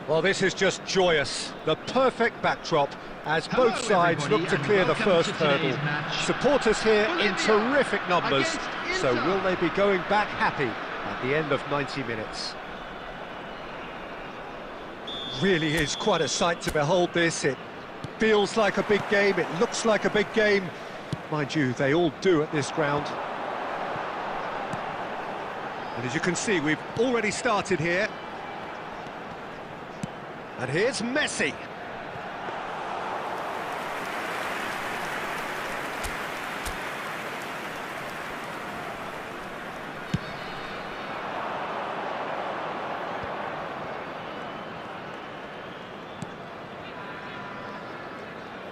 Well, this is just joyous. The perfect backdrop as both sides look to clear the first hurdle. Supporters here in terrific numbers. So will they be going back happy at the end of 90 minutes? Really is quite a sight to behold this. It feels like a big game, it looks like a big game. Mind you, they all do at this ground. And as you can see, we've already started here. And here's Messi.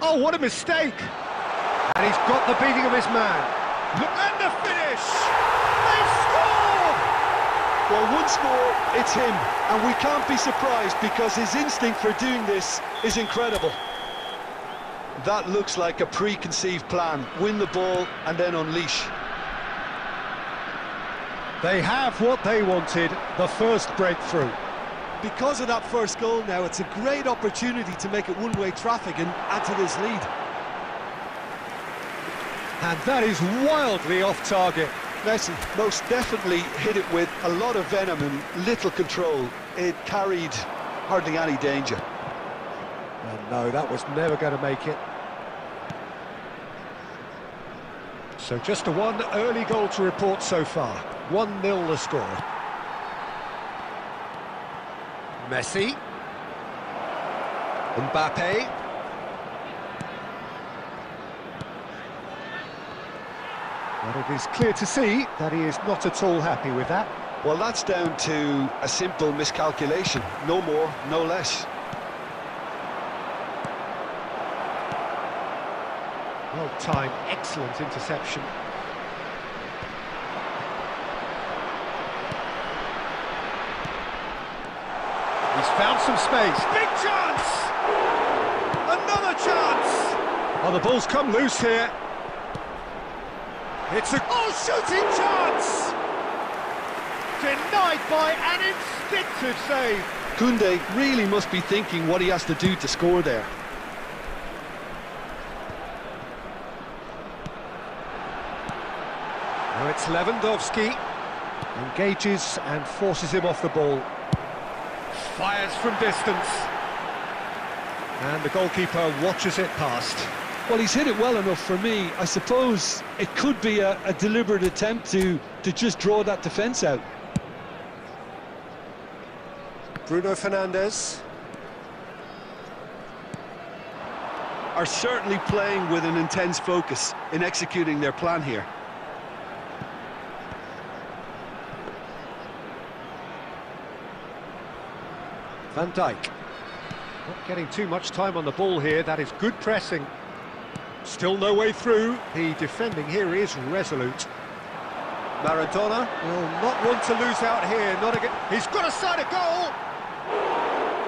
Oh, what a mistake! And he's got the beating of his man. And the finish! They score! Well, one score, it's him, and we can't be surprised because his instinct for doing this is incredible. That looks like a preconceived plan. Win the ball and then unleash. They have what they wanted, the first breakthrough. Because of that first goal now, it's a great opportunity to make it one-way traffic and add to this lead. And that is wildly off target. Messi most definitely hit it with a lot of venom and little control. It carried hardly any danger. And no, that was never going to make it. So just a one early goal to report so far. 1-0 the score. Messi. Mbappe. But it is clear to see that he is not at all happy with that. Well, that's down to a simple miscalculation. No more, no less. Well timed, excellent interception. He's found some space. Big chance! Another chance! Oh, the ball's come loose here. It's a shooting chance! Denied by an instinctive save. Kunde really must be thinking what he has to do to score there. Now it's Lewandowski. Engages and forces him off the ball. Fires from distance. And the goalkeeper watches it past. Well, he's hit it well enough for me. I suppose it could be a deliberate attempt to just draw that defence out. Bruno Fernandes. Are certainly playing with an intense focus in executing their plan here. Van Dijk. Not getting too much time on the ball here. That is good pressing. Still no way through. The defending here is resolute. Maradona will not want to lose out here. Not again. He's got a side of goal.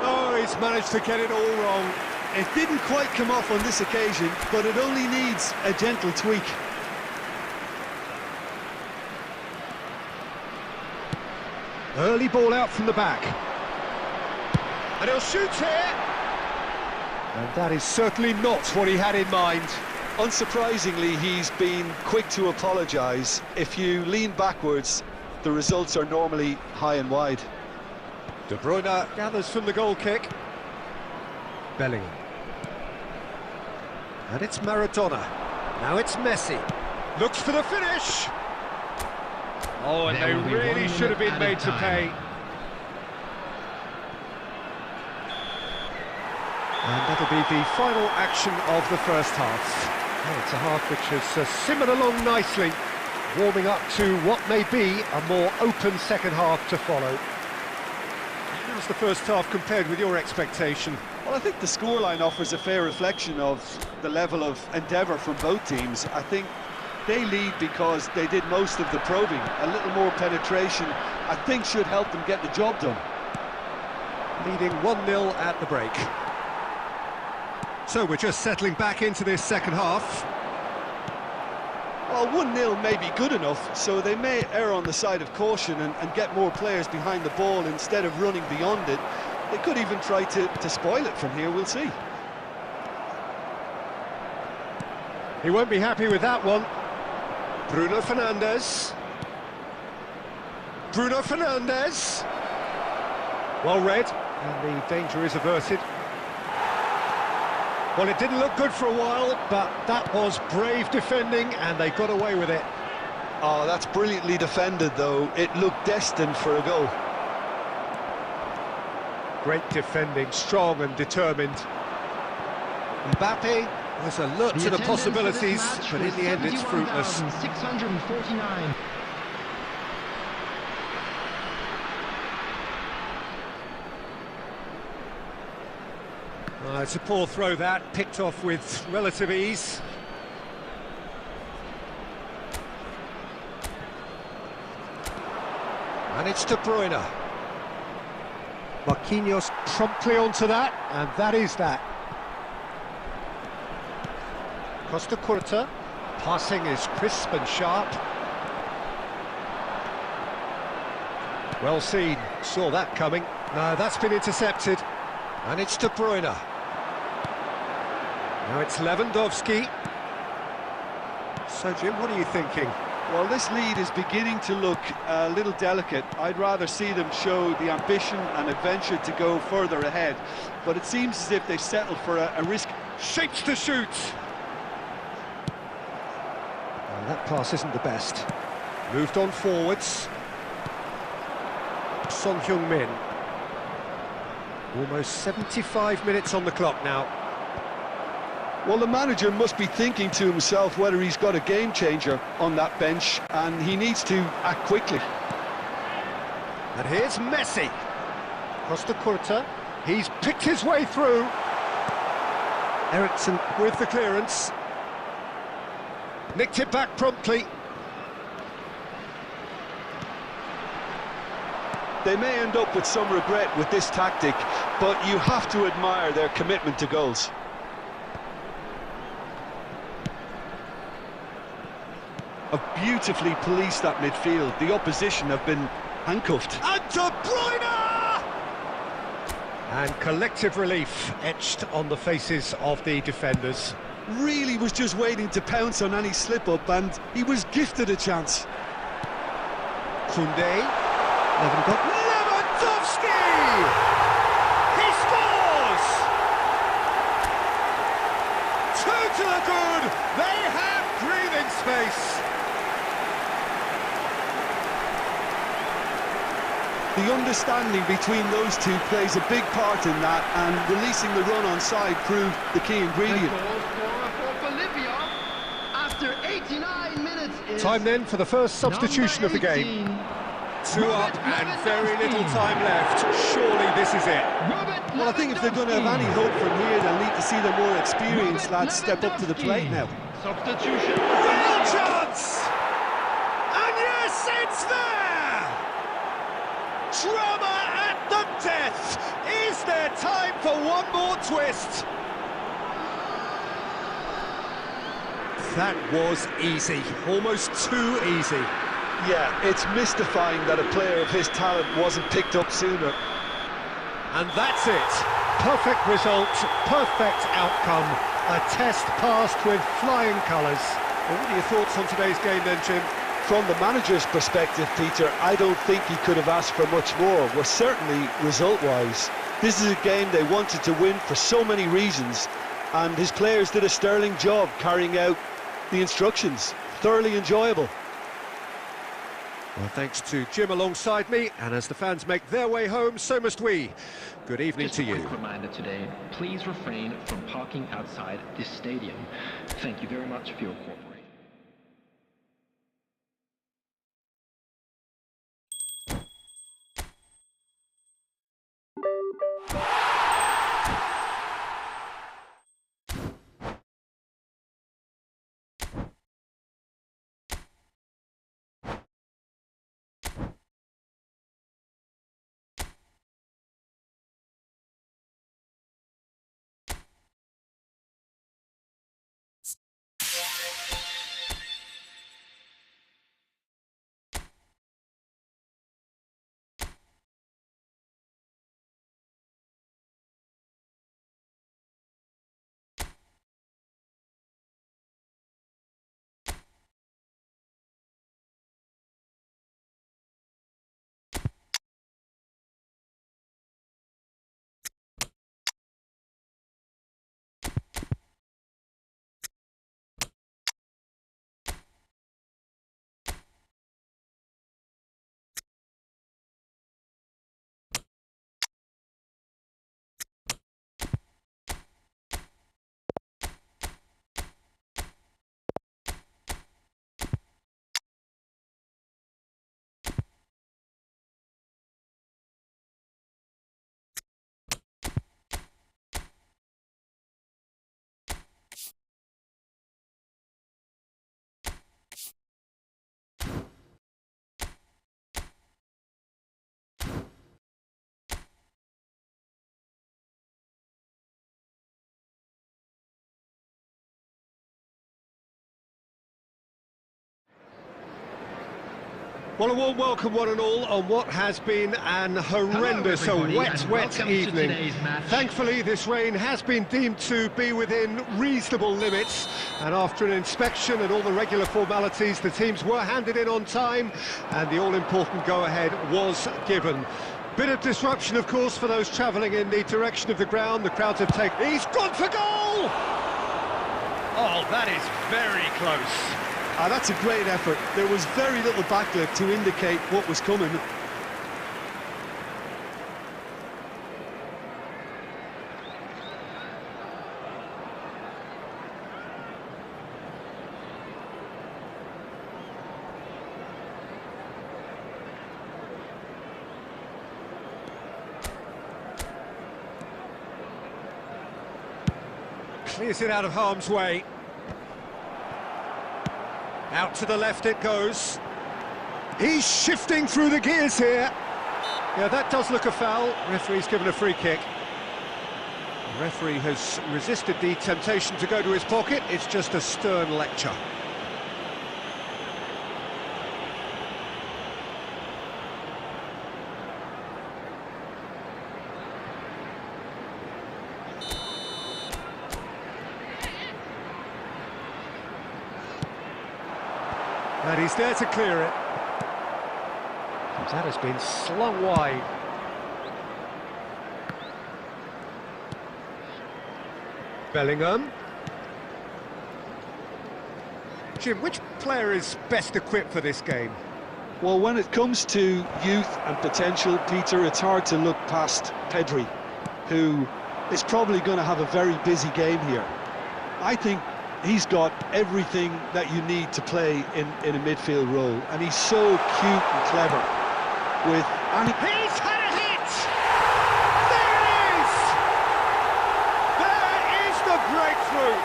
Oh, he's managed to get it all wrong. It didn't quite come off on this occasion, but it only needs a gentle tweak. Early ball out from the back. And he'll shoot here. And that is certainly not what he had in mind. Unsurprisingly, he's been quick to apologise. If you lean backwards, the results are normally high and wide. De Bruyne gathers from the goal kick. Bellingham. And it's Maradona. Now it's Messi. Looks for the finish. Oh, and they really should have been made to pay. And that'll be the final action of the first half. Oh, it's a half which has simmered along nicely, warming up to what may be a more open second half to follow. How's the first half compared with your expectation? Well, I think the scoreline offers a fair reflection of the level of endeavour from both teams. I think they lead because they did most of the probing. A little more penetration, I think, should help them get the job done. Leading 1-0 at the break. So we're just settling back into this second half. Well, 1-0 may be good enough, so they may err on the side of caution and get more players behind the ball instead of running beyond it. They could even try to spoil it from here, we'll see. He won't be happy with that one. Bruno Fernandes. Bruno Fernandes. Well read, and the danger is averted. Well, it didn't look good for a while, but that was brave defending, and they got away with it. Oh, that's brilliantly defended, though. It looked destined for a goal. Great defending, strong and determined. Mbappe has a look to the possibilities, but in the end it's fruitless. 649. It's a poor throw that, picked off with relative ease. And it's De Bruyne. Marquinhos promptly onto that, and that is that. Costa Curta, passing is crisp and sharp. Well seen, saw that coming. No, that's been intercepted. And it's De Bruyne. Now it's Lewandowski. So, Jim, what are you thinking? Well, this lead is beginning to look a little delicate. I'd rather see them show the ambition and adventure to go further ahead. But it seems as if they've settled for a risk. Shapes to shoot. That pass isn't the best. Moved on forwards. Son Heung-min. Almost 75 minutes on the clock now. Well, the manager must be thinking to himself whether he's got a game changer on that bench, and he needs to act quickly. And here's Messi. Costa Curta. He's picked his way through. Eriksson with the clearance. Nicked it back promptly. They may end up with some regret with this tactic, but you have to admire their commitment to goals. Have beautifully policed that midfield. The opposition have been handcuffed. And De Bruyne! And collective relief etched on the faces of the defenders. Really was just waiting to pounce on any slip-up, and he was gifted a chance. Kunde. Lewandowski! He scores! 2 to the good. They have breathing space. The understanding between those two plays a big part in that, and releasing the run on side proved the key ingredient. After 89 minutes. Time then for the first substitution of the game. 2 up and very little time left. Surely this is it. Well, I think if they're going to have any hope from here, they'll need to see the more experienced lads step up to the plate now. Substitution. Real chance! And yes, it's there! Drama at the death! Is there time for one more twist? That was easy, almost too easy. Yeah, it's mystifying that a player of his talent wasn't picked up sooner. And that's it. Perfect result, perfect outcome. A test passed with flying colours. Well, what are your thoughts on today's game then, Jim? From the manager's perspective, Peter, I don't think he could have asked for much more. Well, certainly result-wise. This is a game they wanted to win for so many reasons, and his players did a sterling job carrying out the instructions. Thoroughly enjoyable. Well, thanks to Jim alongside me, and as the fans make their way home, so must we. Good evening to you. Just a quick reminder today, please refrain from parking outside this stadium. Thank you very much for your cooperation. Well, a warm welcome one and all on what has been an horrendous, wet evening. Thankfully, this rain has been deemed to be within reasonable limits, and after an inspection and all the regular formalities, the teams were handed in on time, and the all-important go-ahead was given. Bit of disruption, of course, for those travelling in the direction of the ground. The crowds have taken... He's gone for goal! Oh, that is very close. That's a great effort. There was very little backlift to indicate what was coming. Clears it out of harm's way. Out to the left it goes. He's shifting through the gears here. Yeah, that does look a foul. Referee's given a free kick. The referee has resisted the temptation to go to his pocket. It's just a stern lecture. And he's there to clear it. That has been slung wide. Bellingham. Jim, which player is best equipped for this game? Well, when it comes to youth and potential, Peter, it's hard to look past Pedri, who is probably going to have a very busy game here. I think he's got everything that you need to play in a midfield role, and he's so cute and clever. He's had a hit! There it is! There is the breakthrough!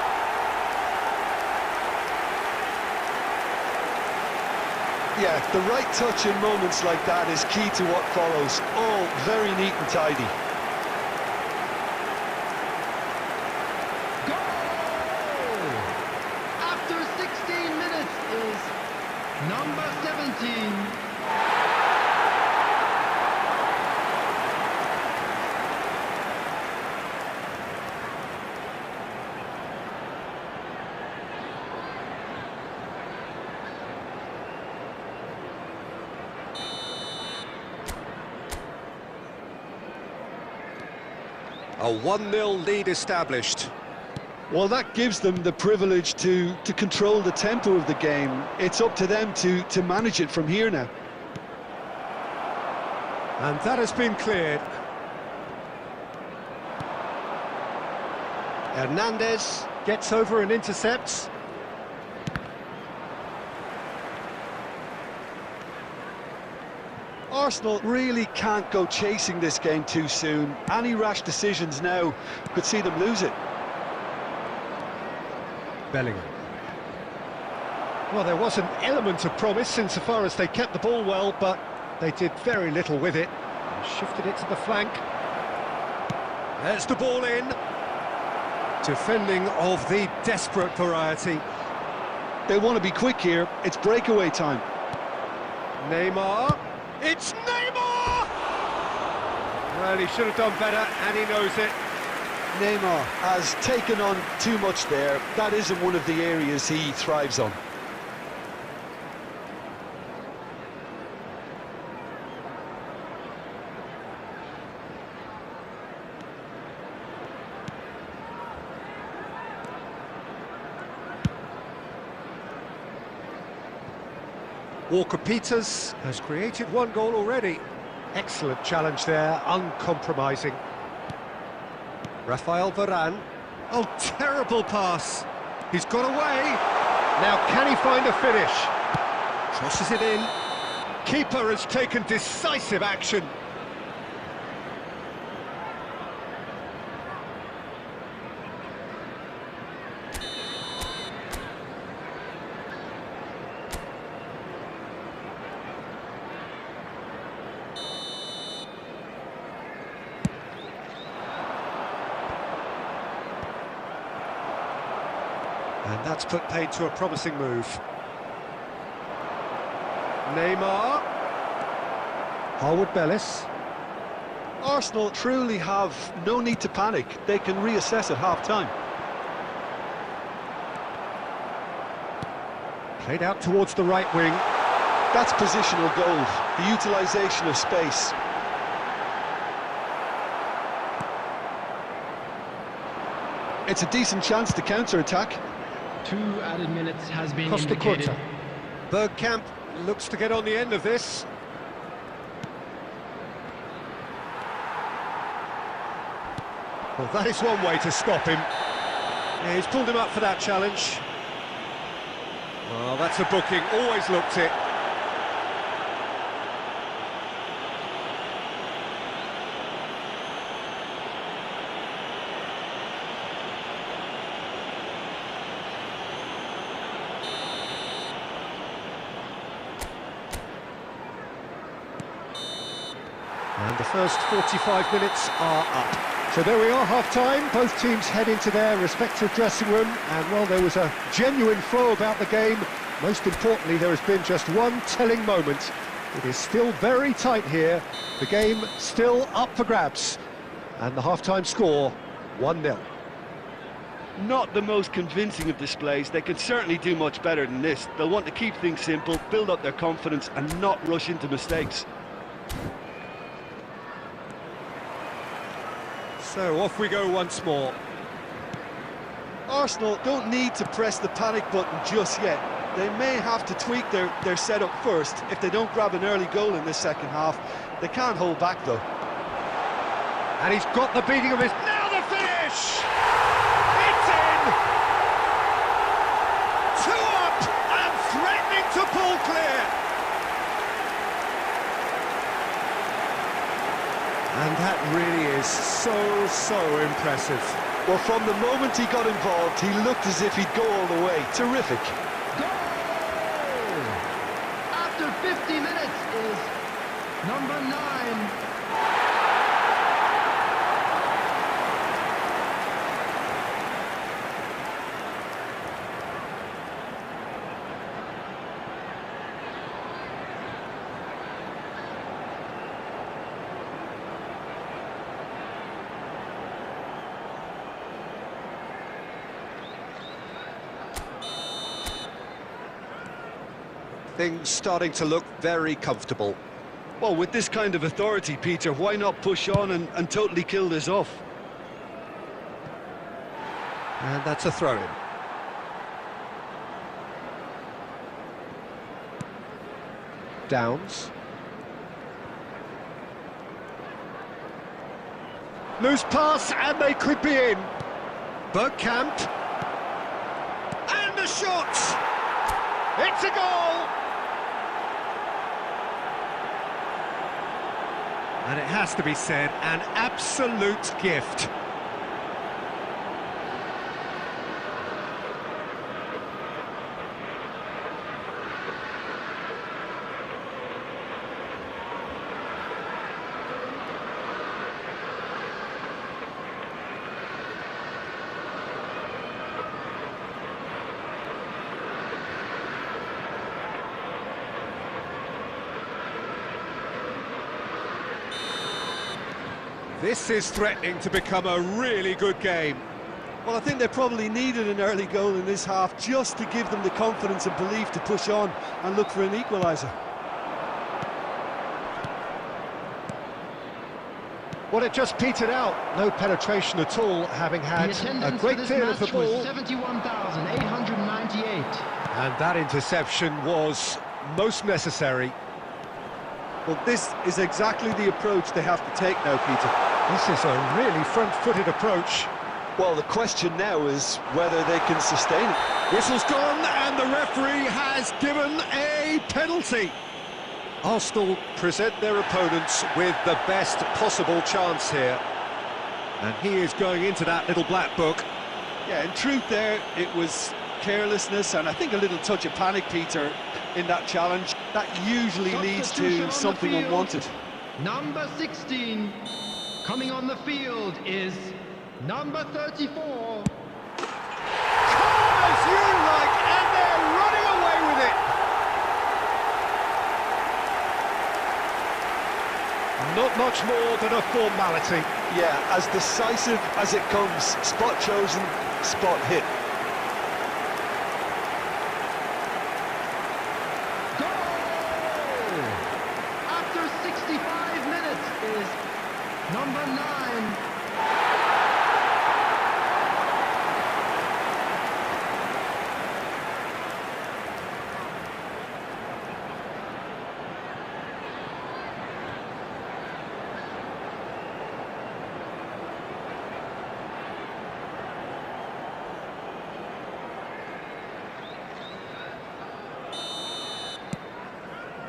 Yeah, the right touch in moments like that is key to what follows. All very neat and tidy. Number 17. A 1-0 lead established. Well, that gives them the privilege to control the tempo of the game. It's up to them to manage it from here now. And that has been cleared. Fernandes gets over and intercepts. Arsenal really can't go chasing this game too soon. Any rash decisions now could see them lose it. Bellingham. Well, there was an element of promise insofar as they kept the ball well, but they did very little with it. They shifted it to the flank. There's the ball in. Defending of the desperate variety. They want to be quick here. It's breakaway time. Neymar. It's Neymar! Well, he should have done better, and he knows it. Neymar has taken on too much there. That isn't one of the areas he thrives on. Walker-Peters has created one goal already. Excellent challenge there, uncompromising. Rafael Varane. Oh, terrible pass. He's got away. Now, can he find a finish? Crosses it in. Keeper has taken decisive action. And that's put paid to a promising move. Neymar. Harwood Bellis. Arsenal truly have no need to panic. They can reassess at half-time. Played out towards the right wing. That's positional gold, the utilisation of space. It's a decent chance to counter-attack. 2 added minutes has been Costa indicated. Curta. Bergkamp looks to get on the end of this. Well, that is one way to stop him. Yeah, he's pulled him up for that challenge. Well, that's a booking, always looked it. And the first 45 minutes are up. So there we are, half-time. Both teams head into their respective dressing room. And while there was a genuine flow about the game, most importantly, there has been just one telling moment. It is still very tight here. The game still up for grabs. And the half-time score, 1-0. Not the most convincing of displays. They can certainly do much better than this. They'll want to keep things simple, build up their confidence and not rush into mistakes. So off we go once more. Arsenal don't need to press the panic button just yet. They may have to tweak their setup first if they don't grab an early goal in this second half. They can't hold back though. And he's got the beating of his... Now the finish! It's in! 2 up and threatening to pull clear. And that really is so impressive. Well, from the moment he got involved, he looked as if he'd go all the way. Terrific. Goal! After 50 minutes is number 9. Things starting to look very comfortable. Well, with this kind of authority, Peter, why not push on and totally kill this off? And that's a throw-in. Downs. Loose pass, and they could be in. Bergkamp. And a shot! It's a goal! And it has to be said, an absolute gift. This is threatening to become a really good game. Well, I think they probably needed an early goal in this half just to give them the confidence and belief to push on and look for an equaliser. Well, it just petered out. No penetration at all, having had a great deal of the ball. 71,898. And that interception was most necessary. Well, this is exactly the approach they have to take now, Peter. This is a really front-footed approach. Well, the question now is whether they can sustain it. Whistle's gone, and the referee has given a penalty. Arsenal present their opponents with the best possible chance here. And he is going into that little black book. Yeah, in truth there, it was carelessness and I think a little touch of panic, Peter, in that challenge. That usually leads to something unwanted. Number 16 coming on the field is number 34. As you like, and they're running away with it. Not much more than a formality. Yeah, as decisive as it comes. Spot chosen, spot hit. Goal! After 65 minutes is number 9.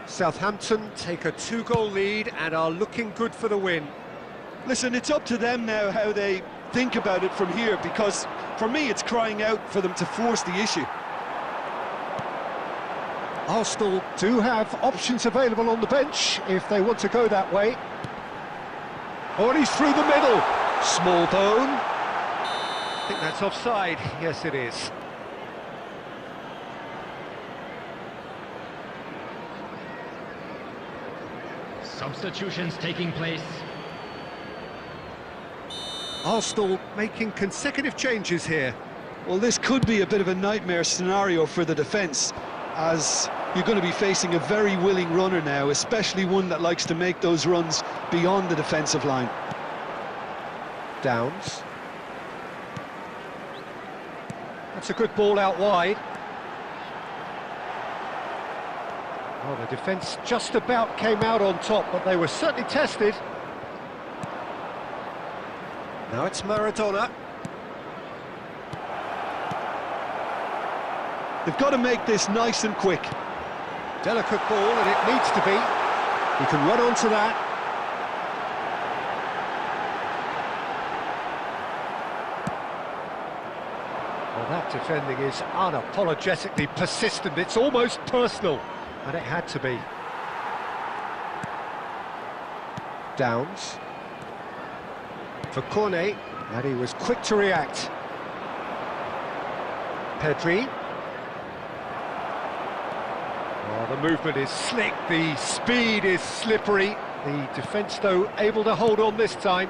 Southampton take a 2-goal lead and are looking good for the win. Listen, it's up to them now how they think about it from here, because for me it's crying out for them to force the issue. Arsenal do have options available on the bench if they want to go that way. Oh, and he's through the middle. Small bone. I think that's offside. Yes, it is. Substitutions taking place. Arsenal making consecutive changes here. Well, this could be a bit of a nightmare scenario for the defence, as you're going to be facing a very willing runner now, especially one that likes to make those runs beyond the defensive line. Downs. That's a good ball out wide. Oh, the defence just about came out on top, but they were certainly tested. Now it's Maradona. They've got to make this nice and quick. Delicate ball, and it needs to be. He can run onto that. Well, that defending is unapologetically persistent. It's almost personal, and it had to be. Downs. For Kunde, and he was quick to react. Pedri. Oh, the movement is slick, the speed is slippery. The defence, though, able to hold on this time.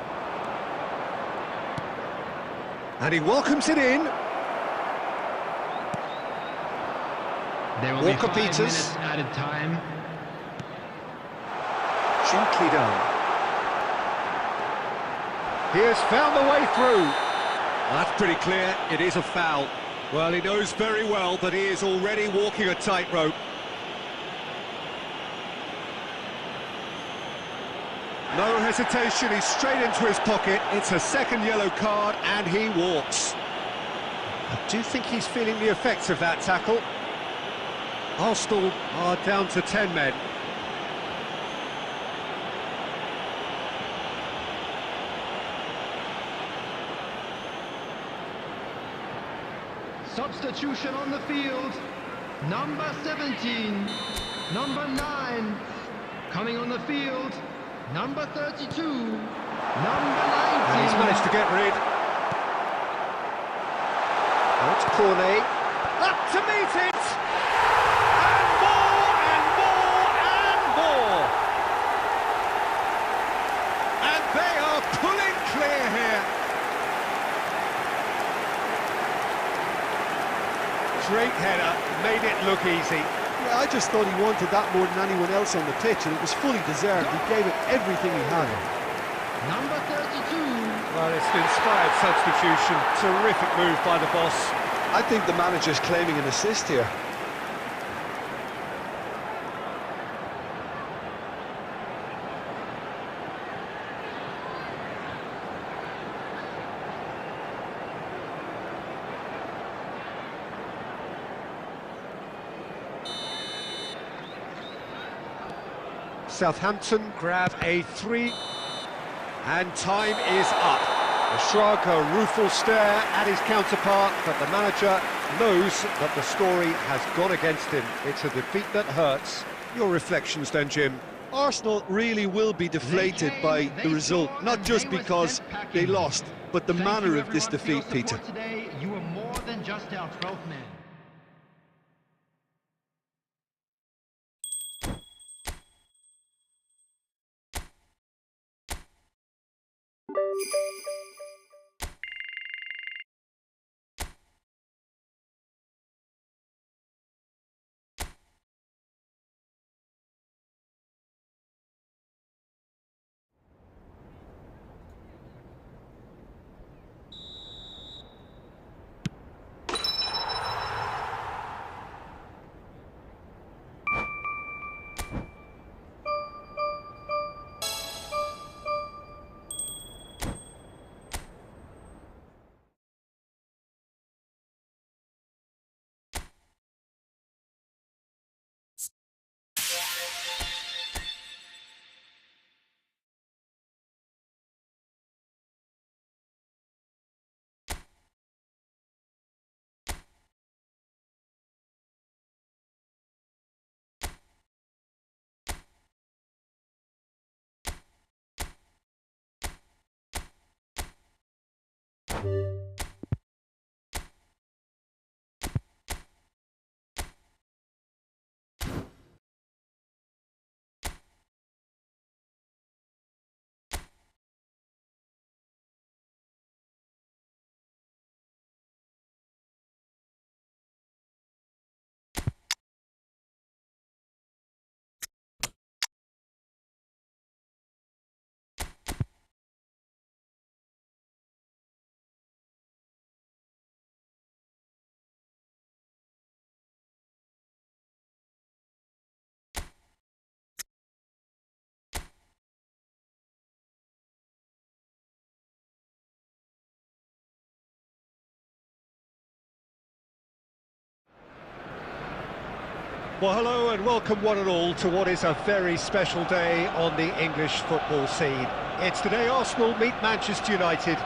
And he welcomes it in. There will Walker be 5 Peters. minutes added time. Gently done. He has found the way through. Well, that's pretty clear, it is a foul. Well, he knows very well that he is already walking a tightrope. No hesitation, he's straight into his pocket. It's a second yellow card and he walks. I do think he's feeling the effects of that tackle. Arsenal are down to 10 men. Substitution on the field. Number 17. Number 9. Coming on the field. Number 32. Number 19. And he's managed to get rid. That's Kunde. Up to meet it! And more, and more, and more! And they are pulling clear here. Great header, made it look easy. Yeah, I just thought he wanted that more than anyone else on the pitch, and it was fully deserved. He gave it everything he had. Number 32. Well, it's an inspired substitution. Terrific move by the boss. I think the manager's claiming an assist here. Southampton grab a 3, and time is up. A shrug, a rueful stare at his counterpart, but the manager knows that the story has gone against him. It's a defeat that hurts. Your reflections then, Jim? Arsenal really will be deflated by the result, not just because they lost, but the manner of this defeat, Peter. You were more than just our 12th man. Well, hello and welcome one and all to what is a very special day on the English football scene. It's the day Arsenal meet Manchester United,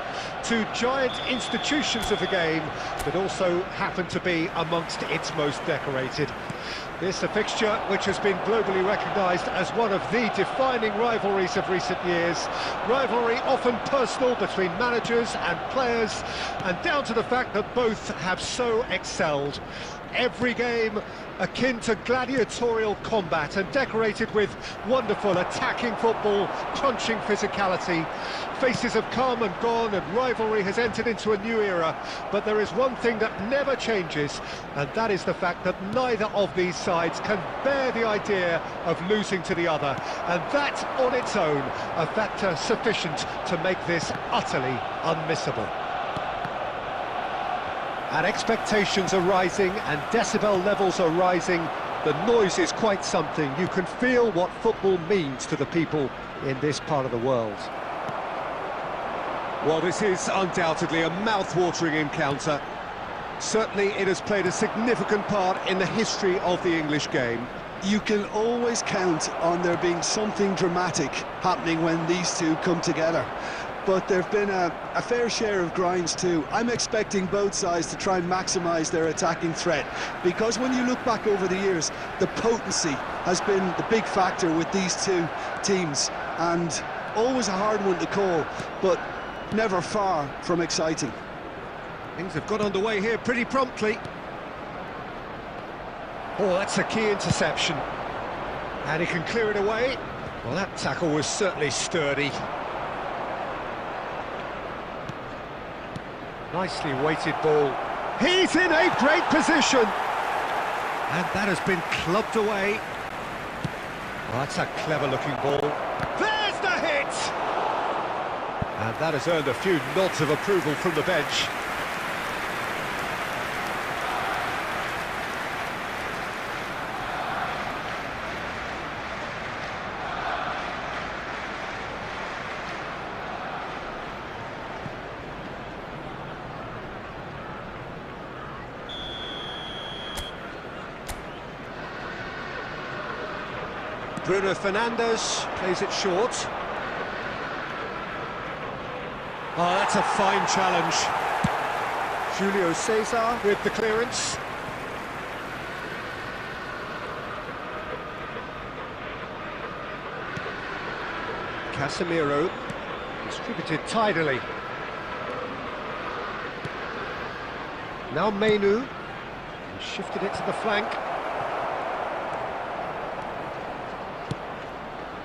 two giant institutions of the game that also happen to be amongst its most decorated. This a fixture which has been globally recognised as one of the defining rivalries of recent years. Rivalry often personal between managers and players, and down to the fact that both have so excelled. Every game akin to gladiatorial combat and decorated with wonderful attacking football, punching physicality. Faces have come and gone and rivalry has entered into a new era, but there is one thing that never changes, and that is the fact that neither of these sides can bear the idea of losing to the other, and that on its own a factor sufficient to make this utterly unmissable. And expectations are rising and decibel levels are rising. The noise is quite something. You can feel what football means to the people in this part of the world. Well, this is undoubtedly a mouth-watering encounter. Certainly it has played a significant part in the history of the English game. You can always count on there being something dramatic happening when these two come together. But there have been a fair share of grinds too. I'm expecting both sides to try and maximise their attacking threat, because when you look back over the years, the potency has been the big factor with these two teams, and always a hard one to call, but never far from exciting. Things have got underway here pretty promptly. Oh, that's a key interception. And he can clear it away. Well, that tackle was certainly sturdy. Nicely weighted ball. He's in a great position. And that has been clubbed away. Well, that's a clever-looking ball. There's the hit! And that has earned a few nods of approval from the bench. Bruno Fernandes plays it short. Oh, that's a fine challenge. Julio Cesar with the clearance. Casemiro distributed tidily. Now Menu shifted it to the flank.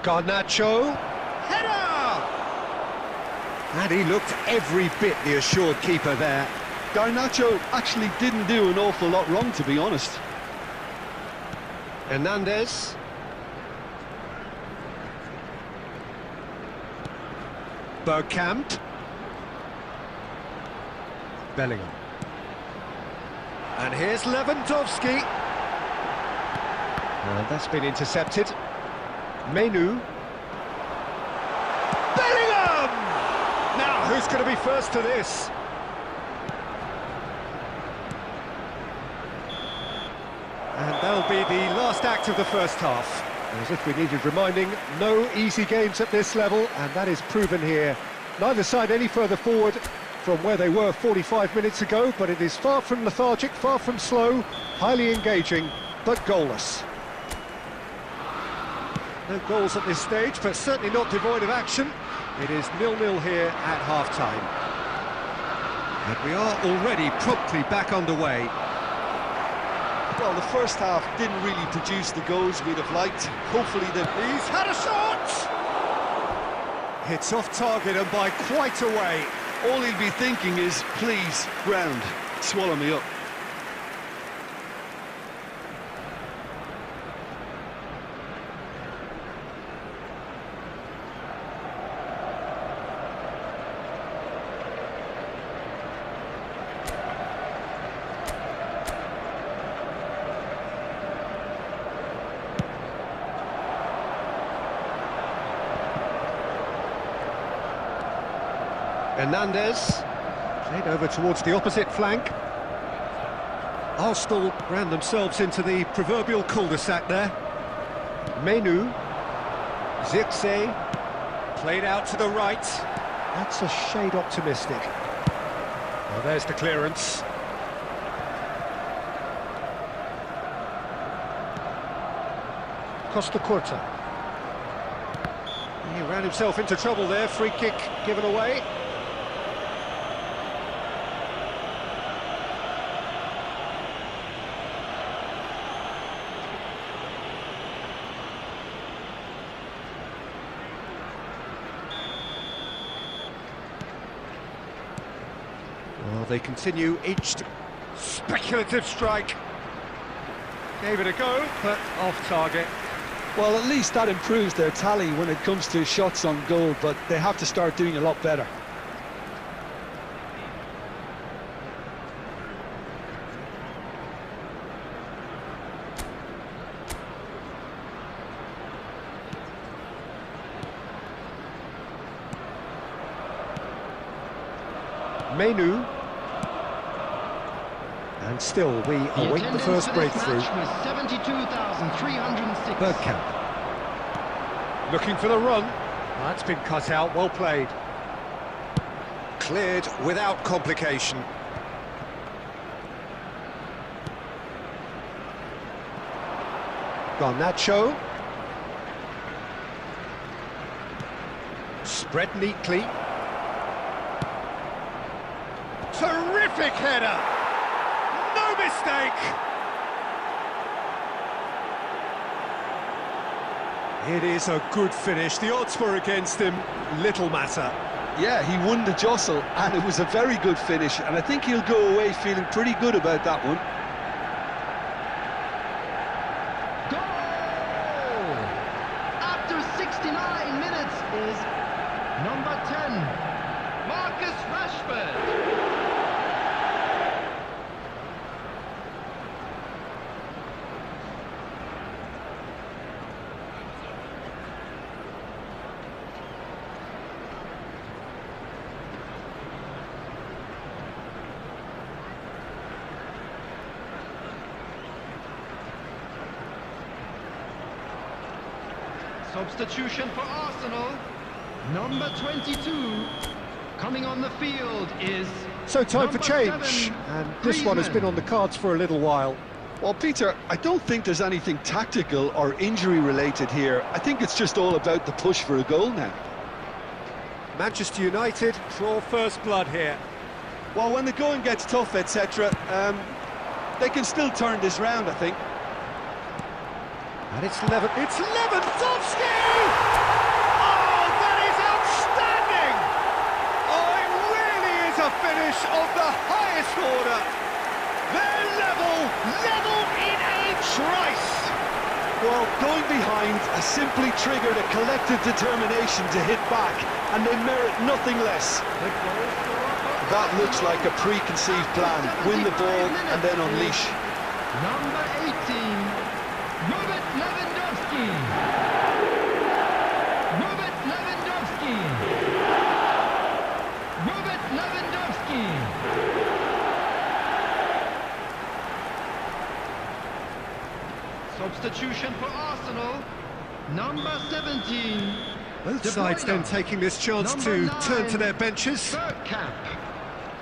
Garnacho, header! And he looked every bit the assured keeper there. Garnacho actually didn't do an awful lot wrong, to be honest. Fernandes. Bergkamp. Bellingham. And here's Lewandowski. And that's been intercepted. Menu. Bellingham! Now, who's going to be first to this? And that'll be the last act of the first half. As if we needed reminding, no easy games at this level, and that is proven here. Neither side any further forward from where they were 45 minutes ago, but it is far from lethargic, far from slow, highly engaging, but goalless. No goals at this stage, but certainly not devoid of action. It is 0-0 here at half-time. And we are already promptly back underway. Well, the first half didn't really produce the goals we'd have liked. Hopefully He's had a shot! Hits off target and by quite a way. all he'll be thinking is, please, ground, swallow me up. Fernandes, played over towards the opposite flank. Arsenal ran themselves into the proverbial cul-de-sac there. Menu, Zirkzee, played out to the right. That's a shade optimistic. Well, there's the clearance. Costa Curta. He ran himself into trouble there, free kick given away. Well, they continue each speculative strike. Gave it a go, but off target. Well, at least that improves their tally when it comes to shots on goal, but they have to start doing a lot better. Menu. And still, we await the first breakthrough. 72,306. Bergkamp. Looking for the run. That's been cut out, well played. Cleared without complication. Garnacho. Spread neatly. Terrific header! No mistake! It is a good finish. The odds were against him. Little matter. Yeah, he won the jostle, and it was a very good finish, and I think he'll go away feeling pretty good about that one. Goal! After 69 minutes is number 10, Marcus Rashford. Substitution for Arsenal, number 22, coming on the field is... So time for change, 7, and this one has been on the cards for a little while. Well, Peter, I don't think there's anything tactical or injury related here. I think it's just all about the push for a goal now. Manchester United draw first blood here. Well, when the going gets tough, etc., they can still turn this round, I think. And it's Lewandowski! Oh, that is outstanding! Oh, it really is a finish of the highest order. They're level in a trice. Well, going behind has simply triggered a collective determination to hit back, and they merit nothing less. That looks like a preconceived plan. Win the ball and then unleash. Number 18, Robert Lewandowski. Robert Lewandowski. Robert Lewandowski. Substitution for Arsenal, number 17. Both De sides Bruyne. then taking this chance Number to 9, turn to their benches. Bergkamp.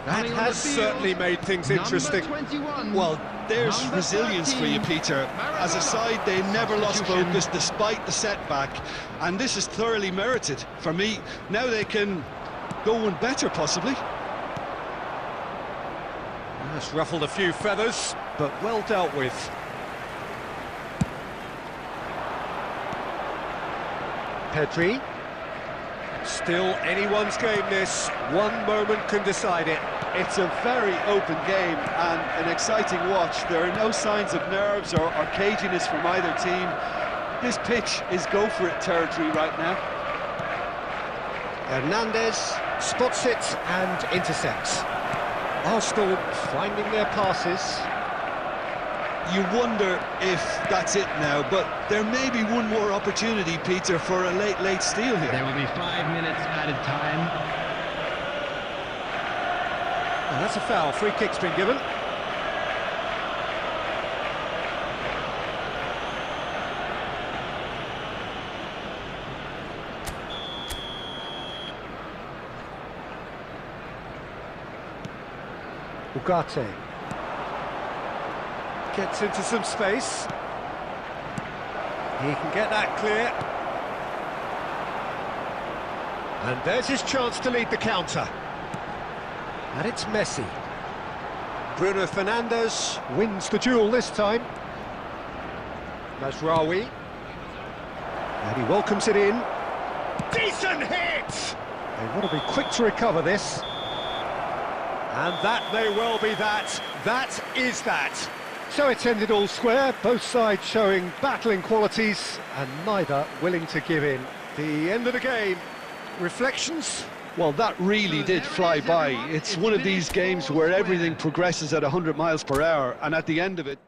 That Coming on the has field, certainly made things interesting. Number 21. Well, there's Number resilience for you, 13, Peter. As a side, they never lost Substitution. focus despite the setback, and this is thoroughly merited. For me, now they can go one better, possibly. That's ruffled a few feathers, but well dealt with. Pedri. Still anyone's game this. One moment can decide it. It's a very open game and an exciting watch. There are no signs of nerves or caginess from either team. This pitch is go-for-it territory right now. Fernandes spots it and intercepts. Arsenal finding their passes. You wonder if that's it now, but there may be one more opportunity, Peter, for a late steal here. There will be 5 minutes added time. And that's a foul. Free kick's been given. Ugarte gets into some space. He can get that clear. And there's his chance to lead the counter. And it's Messi. Bruno Fernandes wins the duel this time. Mazraoui. And he welcomes it in. Decent hit! They want to be quick to recover this. And that may well be that. That is that. So it's ended all square, both sides showing battling qualities and neither willing to give in. The end of the game. Reflections? Well, that really did fly by. It's one of these games where everything progresses at 100 miles per hour, and at the end of it...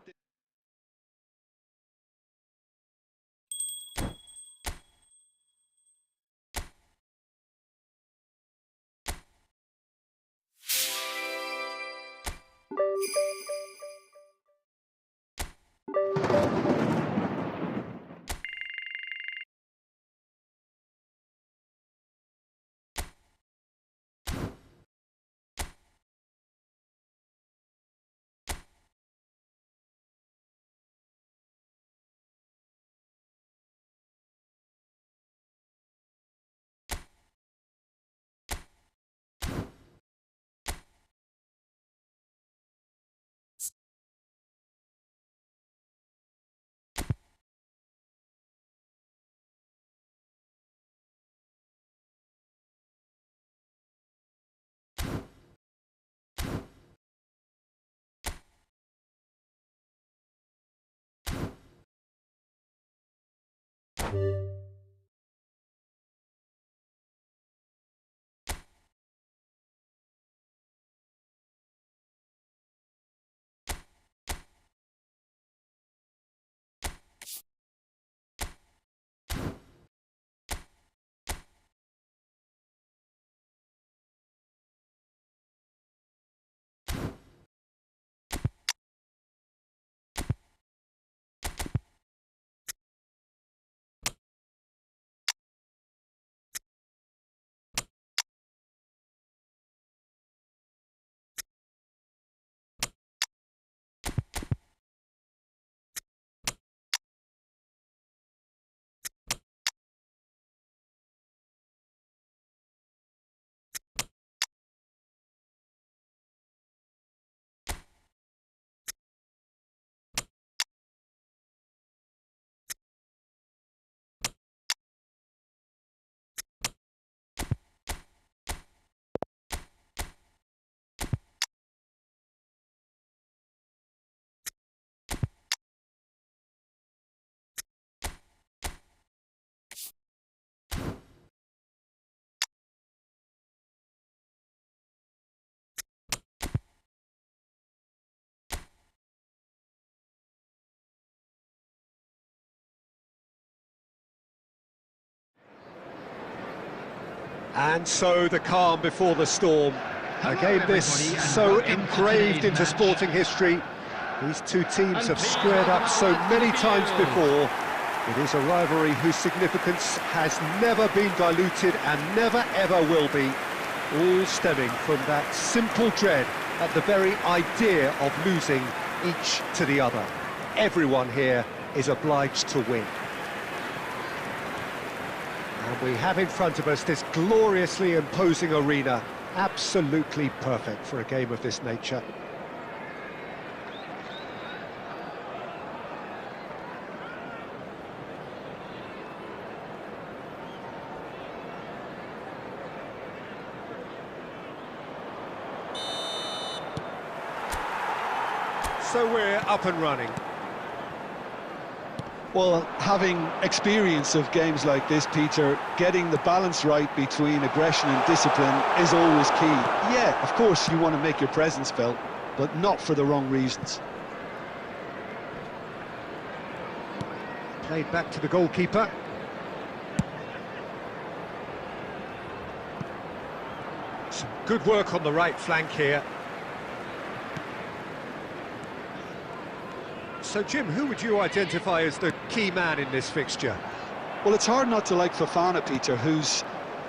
And so the calm before the storm. A game this so engraved into sporting history. These two teams have squared up so many times before. It is a rivalry whose significance has never been diluted and never ever will be. All stemming from that simple dread at the very idea of losing each to the other. Everyone here is obliged to win. And we have in front of us this gloriously imposing arena, absolutely perfect for a game of this nature. so we're up and running. Well, having experience of games like this, Peter, getting the balance right between aggression and discipline is always key. Yeah, of course you want to make your presence felt, but not for the wrong reasons. Played back to the goalkeeper. Some good work on the right flank here. So, Jim, who would you identify as the key man in this fixture? Well, it's hard not to like Fofana, Peter, who's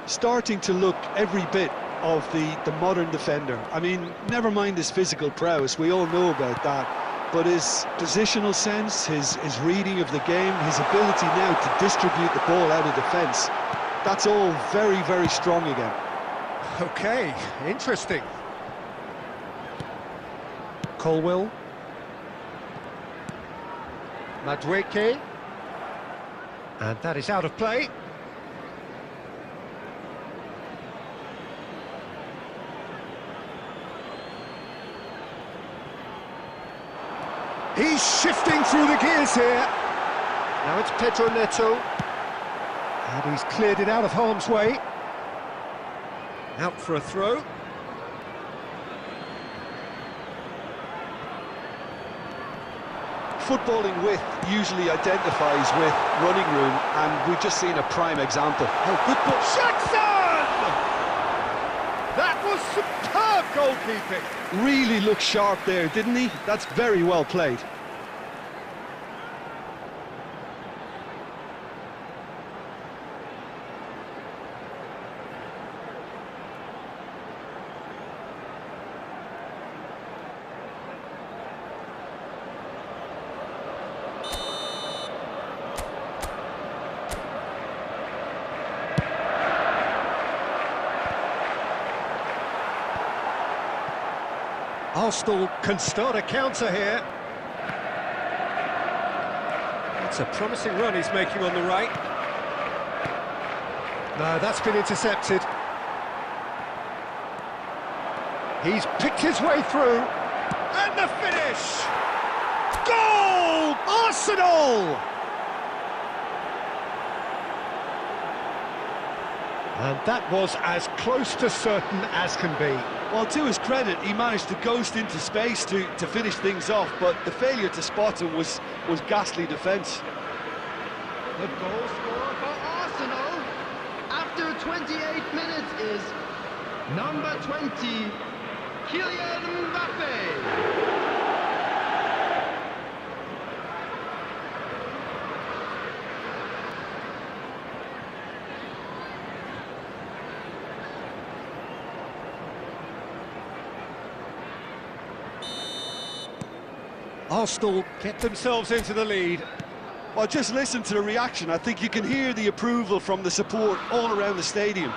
starting to look every bit of the modern defender. I mean, never mind his physical prowess, we all know about that. But his positional sense, his reading of the game, his ability now to distribute the ball out of defence, that's all very, very strong again. Okay, interesting. Colwell. Madueke. And that is out of play. He's shifting through the gears here. Now it's Pedro Neto. And he's cleared it out of harm's way. Out for a throw. Footballing width usually identifies with running room, and we've just seen a prime example. Oh, good ball. Jackson! That was superb goalkeeping. Really looked sharp there, didn't he? That's very well played. Arsenal can start a counter here. It's a promising run he's making on the right. No, that's been intercepted. He's picked his way through. And the finish! Goal! Arsenal! And that was as close to certain as can be. Well, to his credit, he managed to ghost into space to finish things off, but the failure to spot him was ghastly defence. The goal scorer for Arsenal after 28 minutes is number 20, Kylian Mbappe. Arsenal get themselves into the lead. Well, just listen to the reaction. I think you can hear the approval from the support all around the stadium.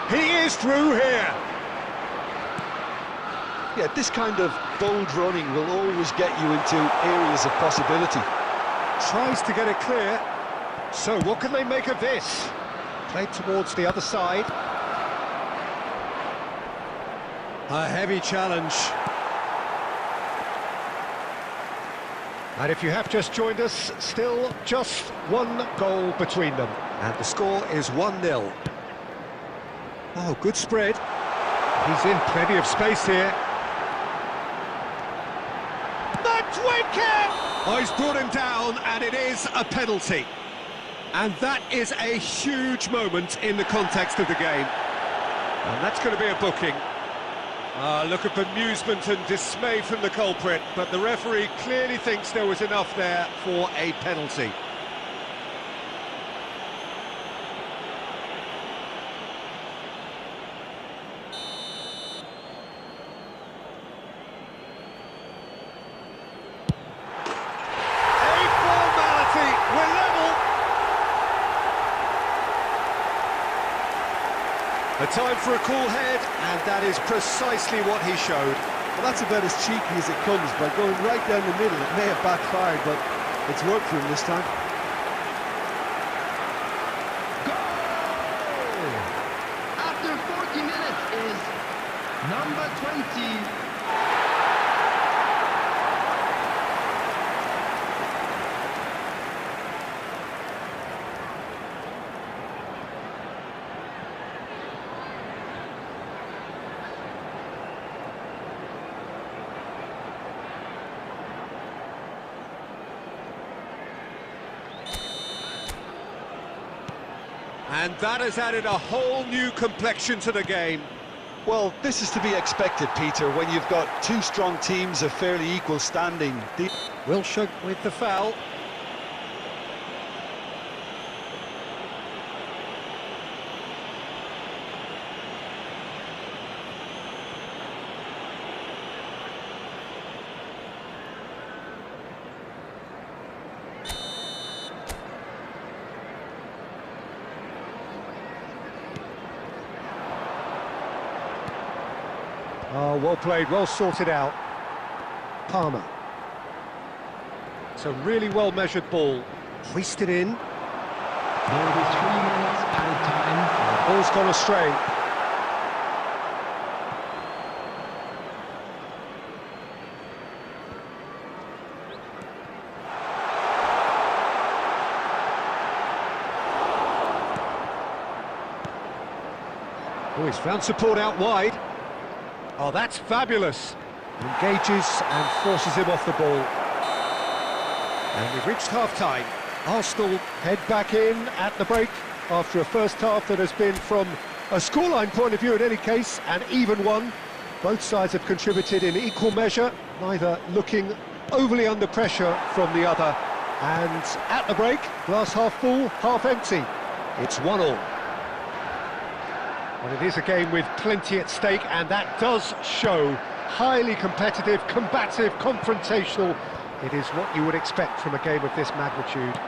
He is through here. Yeah, this kind of bold running will always get you into areas of possibility. Tries to get it clear. So what can they make of this? Played towards the other side. A heavy challenge. And if you have just joined us, still just one goal between them. And the score is 1-0. Oh, good spread. He's in plenty of space here. Madueke! Oh, he's brought him down, and it is a penalty. And that is a huge moment in the context of the game. And that's going to be a booking. Look at bemusement and dismay from the culprit, but the referee clearly thinks there was enough there for a penalty. A formality, we're level. A time for a cool head, and that is precisely what he showed. Well, that's about as cheeky as it comes. By going right down the middle, it may have backfired, but it's worked for him this time. Goal! After 40 minutes is number 20, And that has added a whole new complexion to the game. Well, this is to be expected, Peter, when you've got two strong teams of fairly equal standing. Wilshere with the foul. Oh, well played, well sorted out. Palmer. It's a really well-measured ball. Hoisted in. There will be 3 minutes added time. Ball's gone astray. Oh, he's found support out wide. Oh, that's fabulous. Engages and forces him off the ball. And we've reached half-time. Arsenal head back in at the break after a first half that has been, from a scoreline point of view in any case, an even one. Both sides have contributed in equal measure, neither looking overly under pressure from the other. And at the break, glass half full, half empty. It's 1-1. Well, it is a game with plenty at stake, and that does show. Highly competitive, combative, confrontational. It is what you would expect from a game of this magnitude.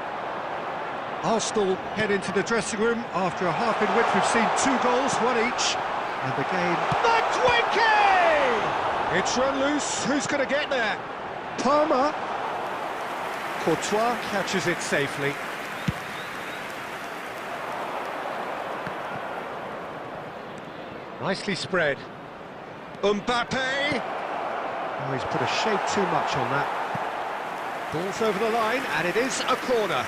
Arsenal head into the dressing room after a half in which we've seen 2 goals, 1 each. And the game... McTwinkie! It's run loose. Who's going to get there? Palmer. Courtois catches it safely. Nicely spread. Mbappe! Oh, he's put a shade too much on that. Ball's over the line, and it is a corner.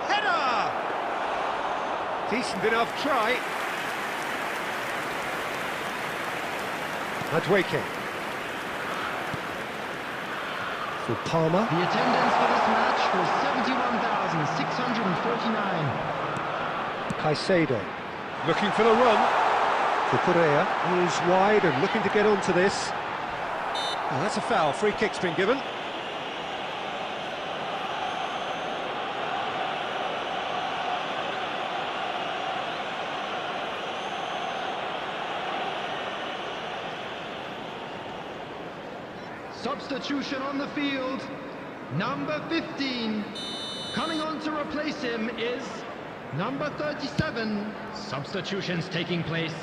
Header! Decent enough try. Madueke. For Palmer. The attendance for this match was 71,649. Caicedo looking for the run. For Correa, who's wide and looking to get onto this. Oh, that's a foul. Free kick's been given. Substitution on the field, number 15. Coming on to replace him is number 37. Substitutions taking place.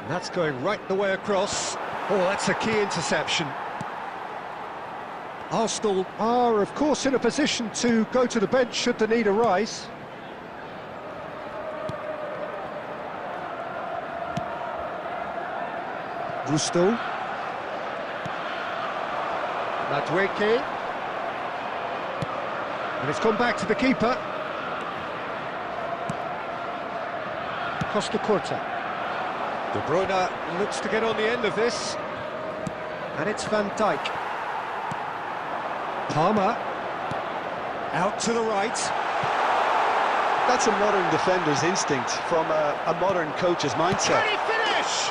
And that's going right the way across. Oh, that's a key interception. Arsenal are, of course, in a position to go to the bench should the need arise. Gusto. Madueke. And it's gone back to the keeper. Costa Curta. De Bruno looks to get on the end of this. And it's Van Dijk. Palmer. Out to the right. That's a modern defender's instinct from a modern coach's mindset. Can he finish?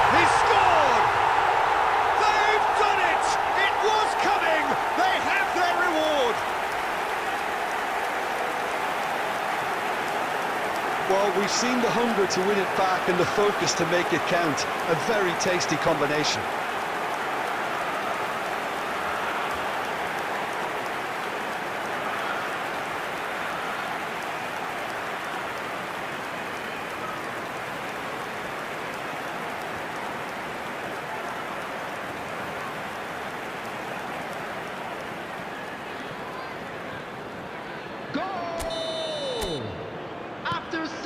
He scored! They've done it! It was coming! They have their reward! Well, we've seen the hunger to win it back and the focus to make it count. A very tasty combination.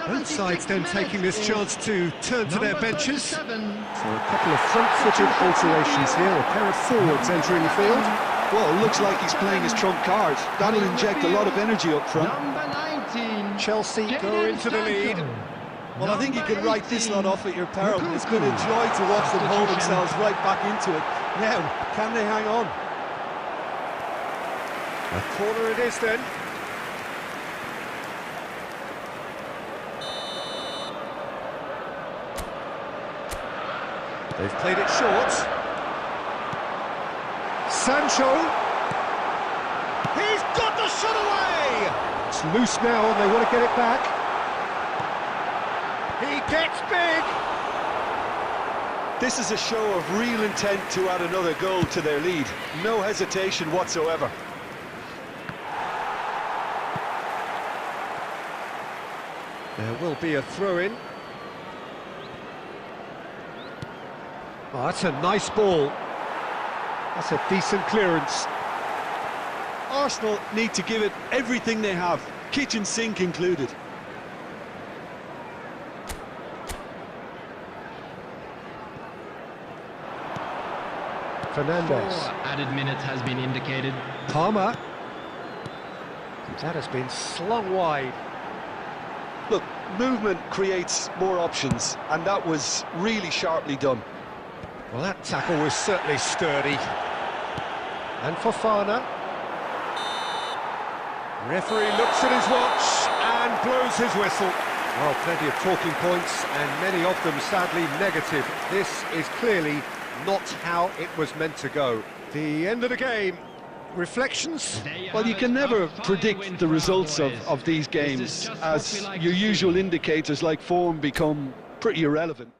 Both sides then taking this chance to turn to their benches. 37. So a couple of front-footed alterations here, a pair of forwards entering the field. Well, it looks like he's playing his trump card. That'll inject a lot of energy up front. Number 19. Chelsea go into the lead. Well, I think you can write this lot off at your peril. It's been a Kunde. joy to watch them hold Substitution. themselves right back into it. Now, can they hang on? A corner it is then. They've played it short. Sancho. He's got the shot away! It's loose now and they want to get it back. He gets big! This is a show of real intent to add another goal to their lead. No hesitation whatsoever. There will be a throw-in. Oh, that's a nice ball. That's a decent clearance. Arsenal need to give it everything they have, kitchen sink included. Fernandes. 4 added minutes has been indicated. Palmer. That has been slung wide. Look, movement creates more options, and that was really sharply done. Well, that tackle was certainly sturdy. And Fofana. Referee looks at his watch and blows his whistle. Well, plenty of talking points, and many of them sadly negative. This is clearly not how it was meant to go. The end of the game. Reflections? Well, you can never predict the results of these games, as your usual indicators like form become pretty irrelevant.